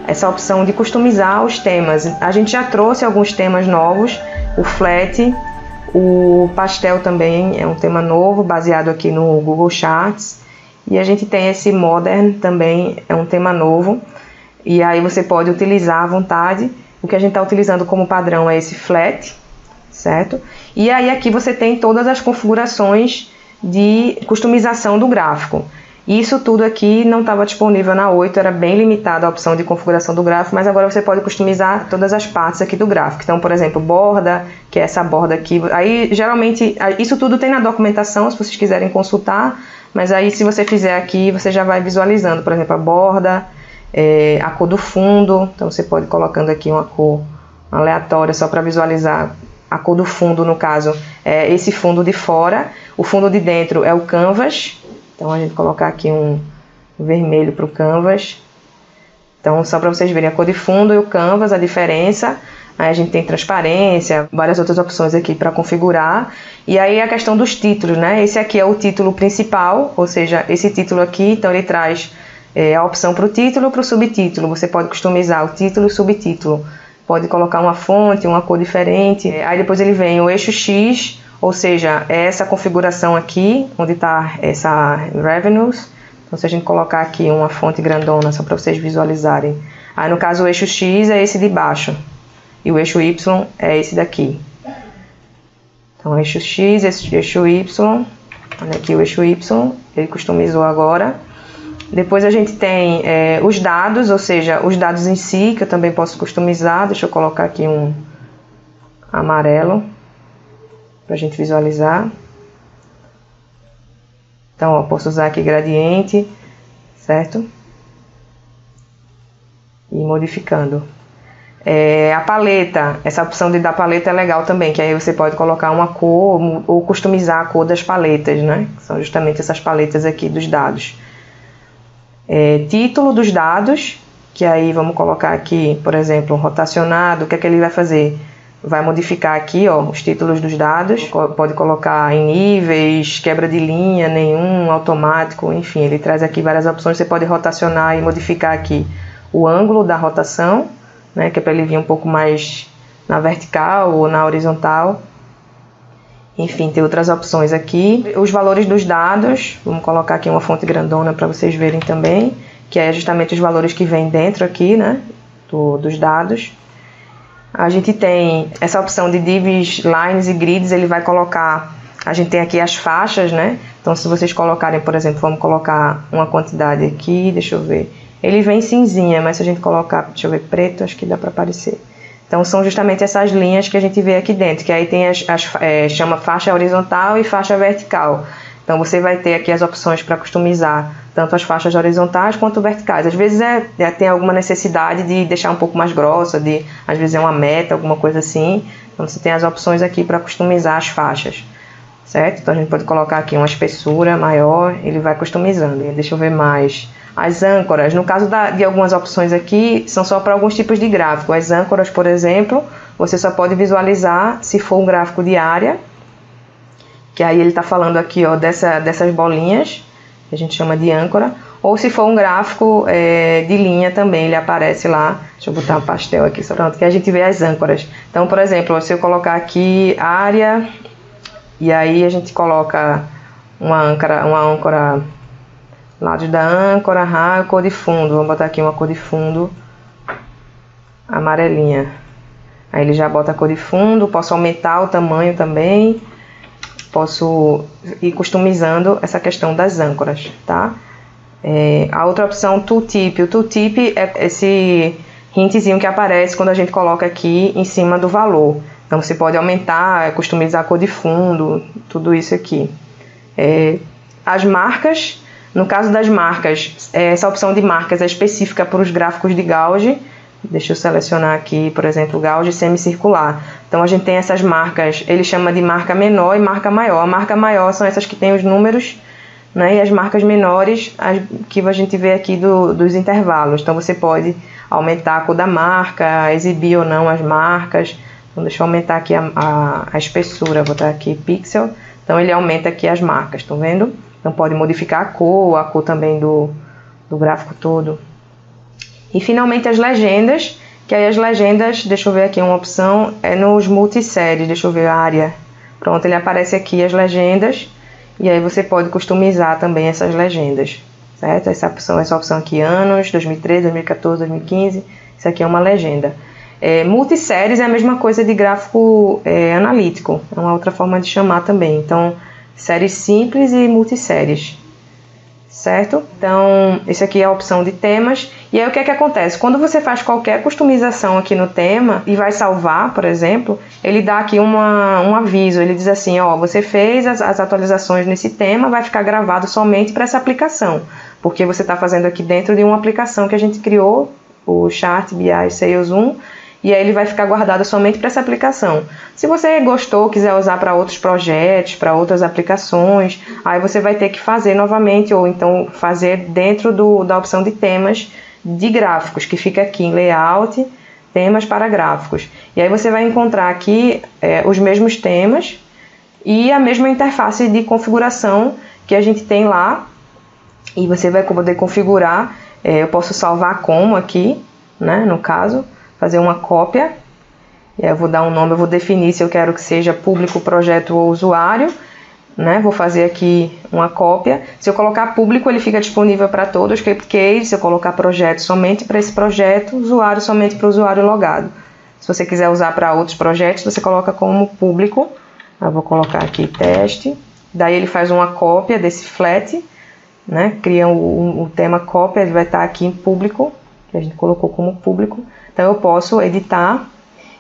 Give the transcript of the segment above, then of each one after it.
essa opção de customizar os temas. A gente já trouxe alguns temas novos, o flat, o pastel também é um tema novo, baseado aqui no Google Charts. E a gente tem esse modern também, é um tema novo. E aí você pode utilizar à vontade. O que a gente está utilizando como padrão é esse flat, certo? E aí aqui você tem todas as configurações de customização do gráfico. Isso tudo aqui não estava disponível na 8, era bem limitado a opção de configuração do gráfico, mas agora você pode customizar todas as partes aqui do gráfico. Então, por exemplo, borda, que é essa borda aqui. Aí, geralmente, isso tudo tem na documentação, se vocês quiserem consultar, mas aí se você fizer aqui, você já vai visualizando, por exemplo, a borda, a cor do fundo. Então, você pode ir colocando aqui uma cor aleatória só para visualizar a cor do fundo, no caso, é esse fundo de fora. O fundo de dentro é o canvas. Então, a gente colocar aqui um vermelho para o canvas. Então, só para vocês verem a cor de fundo e o canvas, a diferença. Aí a gente tem transparência, várias outras opções aqui para configurar. E aí a questão dos títulos, né? Esse aqui é o título principal, ou seja, esse título aqui, então ele traz a opção para o título e para o subtítulo. Você pode customizar o título e o subtítulo. Pode colocar uma fonte, uma cor diferente. Aí depois ele vem o eixo X, ou seja, é essa configuração aqui, onde está essa Revenues. Então, se a gente colocar aqui uma fonte grandona, só para vocês visualizarem. Aí, no caso, o eixo X é esse de baixo. E o eixo Y é esse daqui. Então, eixo X, eixo Y. Olha aqui o eixo Y, ele customizou agora. Depois a gente tem os dados, ou seja, os dados em si, que eu também posso customizar. Deixa eu colocar aqui um amarelo, para a gente visualizar. Então, ó, posso usar aqui gradiente, certo? E modificando. A paleta, essa opção de dar paleta é legal também, que aí você pode colocar uma cor ou customizar a cor das paletas, né? Que são justamente essas paletas aqui dos dados. Título dos dados, que aí vamos colocar aqui, por exemplo, rotacionado. O que é que ele vai fazer? Vai modificar aqui, ó, os títulos dos dados. Pode colocar em níveis, quebra de linha, nenhum, automático, enfim, ele traz aqui várias opções. Você pode rotacionar e modificar aqui o ângulo da rotação, né, que é para ele vir um pouco mais na vertical ou na horizontal. Enfim, tem outras opções aqui. Os valores dos dados, vamos colocar aqui uma fonte grandona para vocês verem também, que é justamente os valores que vêm dentro aqui, né, dos dados. A gente tem essa opção de divs, lines e grids, ele vai colocar, a gente tem aqui as faixas, né? Então, se vocês colocarem, por exemplo, vamos colocar uma quantidade aqui, deixa eu ver. Ele vem cinzinha, mas se a gente colocar, deixa eu ver, preto, acho que dá para aparecer. Então, são justamente essas linhas que a gente vê aqui dentro, que aí tem chama faixa horizontal e faixa vertical. Então, você vai ter aqui as opções para customizar tanto as faixas horizontais quanto verticais. Às vezes tem alguma necessidade de deixar um pouco mais grossa, às vezes é uma meta, alguma coisa assim. Então, você tem as opções aqui para customizar as faixas, certo? Então, a gente pode colocar aqui uma espessura maior, ele vai customizando. Deixa eu ver mais. As âncoras, no caso de algumas opções aqui, são só para alguns tipos de gráfico. As âncoras, por exemplo, você só pode visualizar se for um gráfico de área, que aí ele está falando aqui, ó, dessas bolinhas, que a gente chama de âncora, ou se for um gráfico de linha também, ele aparece lá. Deixa eu botar um pastel aqui, só pronto, que a gente vê as âncoras. Então, por exemplo, se eu colocar aqui área, e aí a gente coloca uma âncora, lado da âncora, raio, cor de fundo. Vamos botar aqui uma cor de fundo amarelinha. Aí ele já bota a cor de fundo, posso aumentar o tamanho também. Posso ir customizando essa questão das âncoras, tá? A outra opção, tooltip. O tooltip é esse hintzinho que aparece quando a gente coloca aqui em cima do valor. Então, você pode aumentar, customizar a cor de fundo, tudo isso aqui. As marcas, no caso das marcas, essa opção de marcas é específica para os gráficos de gauge. Deixa eu selecionar aqui, por exemplo, gauge semicircular. Então, a gente tem essas marcas, ele chama de marca menor e marca maior. A marca maior são essas que tem os números, né? E as marcas menores, que a gente vê aqui dos intervalos. Então, você pode aumentar a cor da marca, exibir ou não as marcas. Então, deixa eu aumentar aqui a espessura, vou botar aqui pixel. Então, ele aumenta aqui as marcas, estão vendo? Então, pode modificar a cor também do gráfico todo. E finalmente as legendas, que aí as legendas, deixa eu ver aqui uma opção, é nos multisséries, deixa eu ver a área. Pronto, ele aparece aqui as legendas, e aí você pode customizar também essas legendas, certo? Essa opção aqui, anos, 2013, 2014, 2015, isso aqui é uma legenda. Multisséries é a mesma coisa de gráfico analítico, é uma outra forma de chamar também. Então, séries simples e multisséries, certo? Então, esse aqui é a opção de temas. E aí o que é que acontece? Quando você faz qualquer customização aqui no tema e vai salvar, por exemplo, ele dá aqui um aviso, ele diz assim, ó, você fez as atualizações nesse tema, vai ficar gravado somente para essa aplicação, porque você está fazendo aqui dentro de uma aplicação que a gente criou, o Chart BI Sales 1, e aí ele vai ficar guardado somente para essa aplicação. Se você gostou, quiser usar para outros projetos, para outras aplicações, aí você vai ter que fazer novamente, ou então fazer dentro da opção de temas de gráficos, que fica aqui em Layout, temas para gráficos. E aí você vai encontrar aqui os mesmos temas e a mesma interface de configuração que a gente tem lá. E você vai poder configurar, eu posso salvar como aqui, né, no caso, fazer uma cópia, e aí eu vou dar um nome, eu vou definir se eu quero que seja público, projeto ou usuário, né? Vou fazer aqui uma cópia. Se eu colocar público, ele fica disponível para todos os CryptCase. Se eu colocar projeto somente para esse projeto, usuário somente para o usuário logado. Se você quiser usar para outros projetos, você coloca como público. Eu vou colocar aqui teste, daí ele faz uma cópia desse flat, né? Cria o tema cópia, ele vai estar aqui em público, que a gente colocou como público. Então eu posso editar,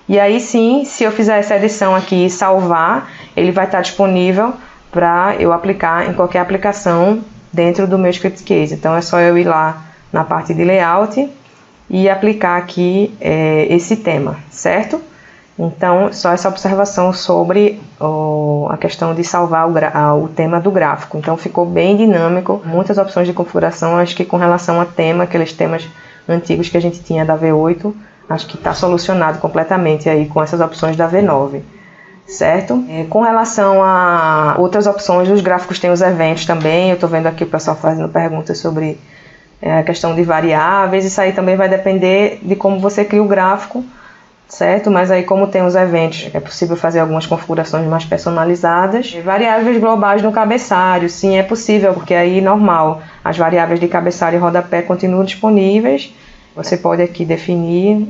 e aí sim, se eu fizer essa edição aqui e salvar, ele vai estar disponível para eu aplicar em qualquer aplicação dentro do meu CryptCase. Então é só eu ir lá na parte de layout e aplicar aqui esse tema, certo? Então só essa observação sobre a questão de salvar o tema do gráfico. Então ficou bem dinâmico, muitas opções de configuração. Acho que com relação a tema, aqueles temas antigos que a gente tinha da V8, acho que está solucionado completamente aí com essas opções da V9, certo? Com relação a outras opções, os gráficos têm os eventos também. Eu estou vendo aqui o pessoal fazendo perguntas sobre a questão de variáveis. Isso aí também vai depender de como você cria o gráfico, certo? Mas aí, como tem os eventos, é possível fazer algumas configurações mais personalizadas. Variáveis globais no cabeçário, sim, é possível, porque aí normal, as variáveis de cabeçalho e rodapé continuam disponíveis. Você pode aqui definir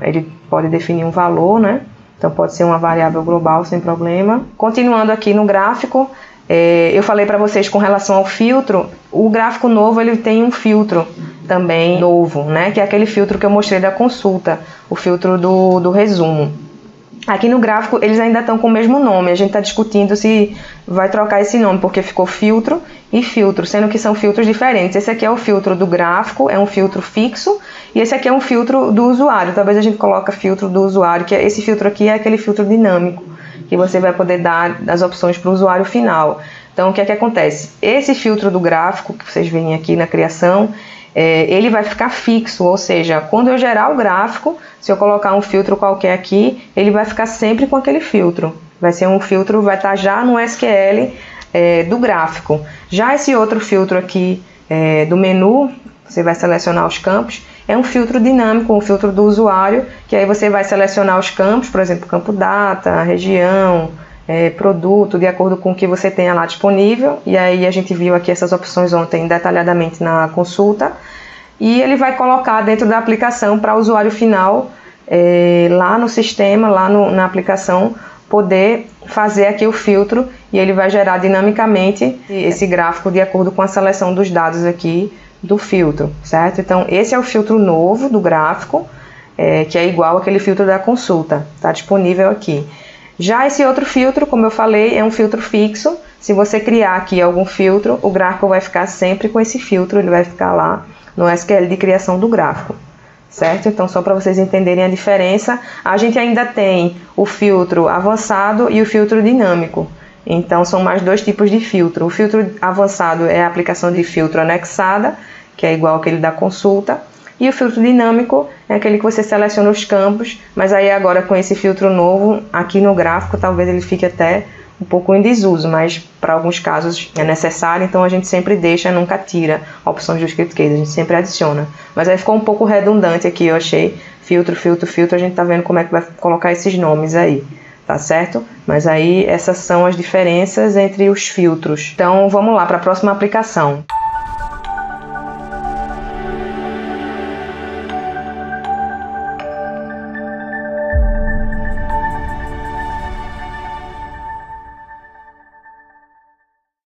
ele pode definir um valor, né? Então pode ser uma variável global sem problema. Continuando aqui no gráfico, eu falei para vocês com relação ao filtro. O gráfico novo, ele tem um filtro também novo, né? Que é aquele filtro que eu mostrei da consulta, o filtro do resumo. Aqui no gráfico eles ainda estão com o mesmo nome, a gente está discutindo se vai trocar esse nome, porque ficou filtro e filtro, sendo que são filtros diferentes. Esse aqui é o filtro do gráfico, é um filtro fixo, e esse aqui é um filtro do usuário. Talvez a gente coloque filtro do usuário, que esse filtro aqui é aquele filtro dinâmico, que você vai poder dar as opções para o usuário final. Então o que é que acontece? Esse filtro do gráfico, que vocês veem aqui na criação, ele vai ficar fixo, ou seja, quando eu gerar o gráfico, se eu colocar um filtro qualquer aqui, ele vai ficar sempre com aquele filtro. Vai ser um filtro, vai estar já no SQL do gráfico. Já esse outro filtro aqui do menu, você vai selecionar os campos, é um filtro dinâmico, um filtro do usuário, que aí você vai selecionar os campos, por exemplo, campo data, região, produto, de acordo com o que você tenha lá disponível. E aí a gente viu aqui essas opções ontem detalhadamente na consulta, e ele vai colocar dentro da aplicação para o usuário final, lá no sistema, lá na aplicação, poder fazer aqui o filtro, e ele vai gerar dinamicamente esse gráfico de acordo com a seleção dos dados aqui do filtro, certo? Então esse é o filtro novo do gráfico, que é igual àquele filtro da consulta, está disponível aqui. Já esse outro filtro, como eu falei, é um filtro fixo. Se você criar aqui algum filtro, o gráfico vai ficar sempre com esse filtro, ele vai ficar lá no SQL de criação do gráfico, certo? Então, só para vocês entenderem a diferença, a gente ainda tem o filtro avançado e o filtro dinâmico. Então, são mais dois tipos de filtro. O filtro avançado é a aplicação de filtro anexada, que é igual àquele da consulta. E o filtro dinâmico é aquele que você seleciona os campos, mas aí agora com esse filtro novo, aqui no gráfico, talvez ele fique até um pouco em desuso, mas para alguns casos é necessário, então a gente sempre deixa, nunca tira a opção de script case, a gente sempre adiciona. Mas aí ficou um pouco redundante aqui, eu achei, filtro, a gente tá vendo como é que vai colocar esses nomes aí, tá certo? Mas aí essas são as diferenças entre os filtros. Então vamos lá para a próxima aplicação.